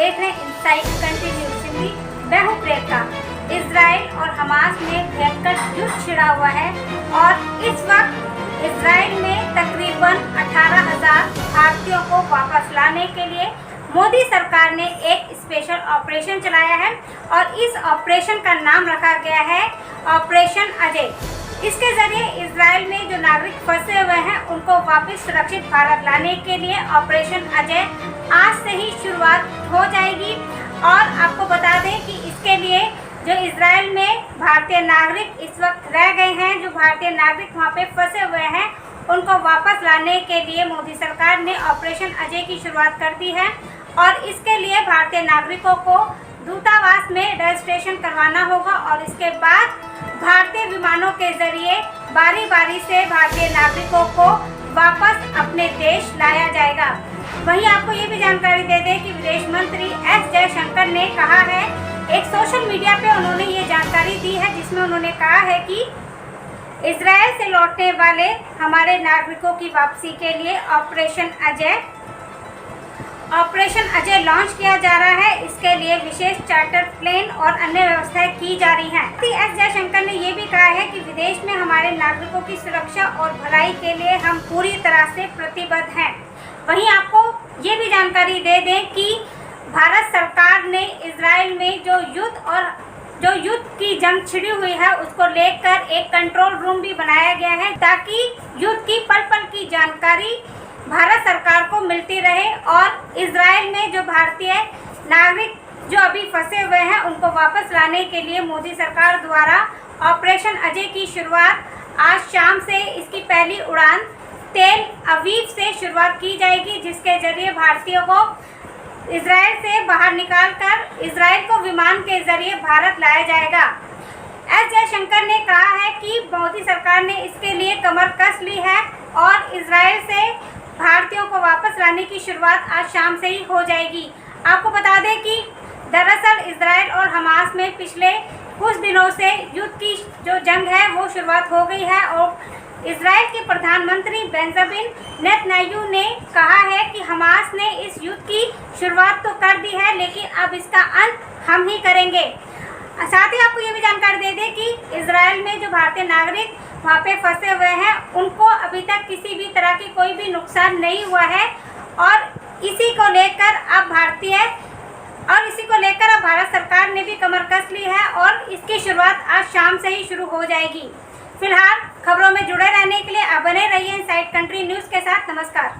देख रहे हैं इनसाइड कंट्री न्यूज़ हिंदी। मैं हूं प्रियंका। इजराइल और हमास में भयंकर युद्ध छिड़ा हुआ है और इस वक्त इजराइल में तकरीबन 18,000 भारतीयों को वापस लाने के लिए मोदी सरकार ने एक स्पेशल ऑपरेशन चलाया है और इस ऑपरेशन का नाम रखा गया है ऑपरेशन अजय। इसके जरिए इजराइल में जो नागरिक फंसे हुए हैं उनको वापस सुरक्षित भारत लाने के लिए ऑपरेशन अजय आज से ही शुरुआत हो जाएगी। और आपको बता दें कि इसके लिए जो इजराइल में भारतीय नागरिक इस वक्त रह गए हैं, जो भारतीय नागरिक वहां पे फंसे हुए हैं, उनको वापस लाने के लिए मोदी सरकार ने ऑपरेशन अजय की शुरुआत कर दी है। और इसके लिए भारतीय नागरिकों को दूतावास में रजिस्ट्रेशन करवाना होगा और इसके बाद भारतीय विमानों के जरिए बारी बारी से भारतीय नागरिकों को वापस अपने देश लाया जाएगा। वहीं आपको ये भी जानकारी दे दें कि विदेश मंत्री एस जयशंकर ने कहा है, एक सोशल मीडिया पे उन्होंने ये जानकारी दी है जिसमें उन्होंने कहा है कि इजराइल से लौटने वाले हमारे नागरिकों की वापसी के लिए ऑपरेशन अजय लॉन्च किया जा रहा है। इसके लिए विशेष चार्टर प्लेन और अन्य व्यवस्थाएं की जा रही हैं। एस जयशंकर ने ये भी कहा है कि विदेश में हमारे नागरिकों की सुरक्षा और भलाई के लिए हम पूरी तरह से प्रतिबद्ध हैं। वहीं आपको ये भी जानकारी दे दें कि भारत सरकार ने इजराइल में जो युद्ध की जंग छिड़ी हुई है उसको लेकर एक कंट्रोल रूम भी बनाया गया है ताकि युद्ध की पल पल की जानकारी भारत सरकार को मिलती रहे और इजराइल में जो भारतीय नागरिक जो अभी फंसे हुए हैं उनको वापस लाने के लिए मोदी सरकार द्वारा ऑपरेशन अजय की शुरुआत आज शाम से इसकी पहली उड़ान तेल अवीव से शुरुआत की जाएगी, जिसके जरिए भारतीयों को इजराइल से बाहर निकालकर इजराइल को विमान के जरिए भारत लाया जाएगा। एस जयशंकर ने कहा है कि मोदी सरकार ने इसके लिए कमर कस ली है और इजराइल से भारतीयों को वापस लाने की शुरुआत आज शाम से ही हो जाएगी। आपको बता दें कि दरअसल इजराइल और हमास में पिछले कुछ दिनों से युद्ध की जो जंग है वो शुरुआत हो गई है और इजराइल के प्रधानमंत्री बेंजामिन नेतन्याहू ने कहा है कि हमास ने इस युद्ध की शुरुआत तो कर दी है लेकिन अब इसका अंत हम ही करेंगे। साथ ही आपको ये भी जानकारी दे दें कि इजराइल में जो भारतीय नागरिक वहाँ पे फंसे हुए हैं उनको अभी तक किसी भी तरह की कोई भी नुकसान नहीं हुआ है और इसी को लेकर अब भारत सरकार ने भी कमर कस ली है और इसकी शुरुआत आज शाम से ही शुरू हो जाएगी। फिलहाल खबरों में जुड़े रहने के लिए आप बने रहिए इनसाइड कंट्री न्यूज़ के साथ। नमस्कार।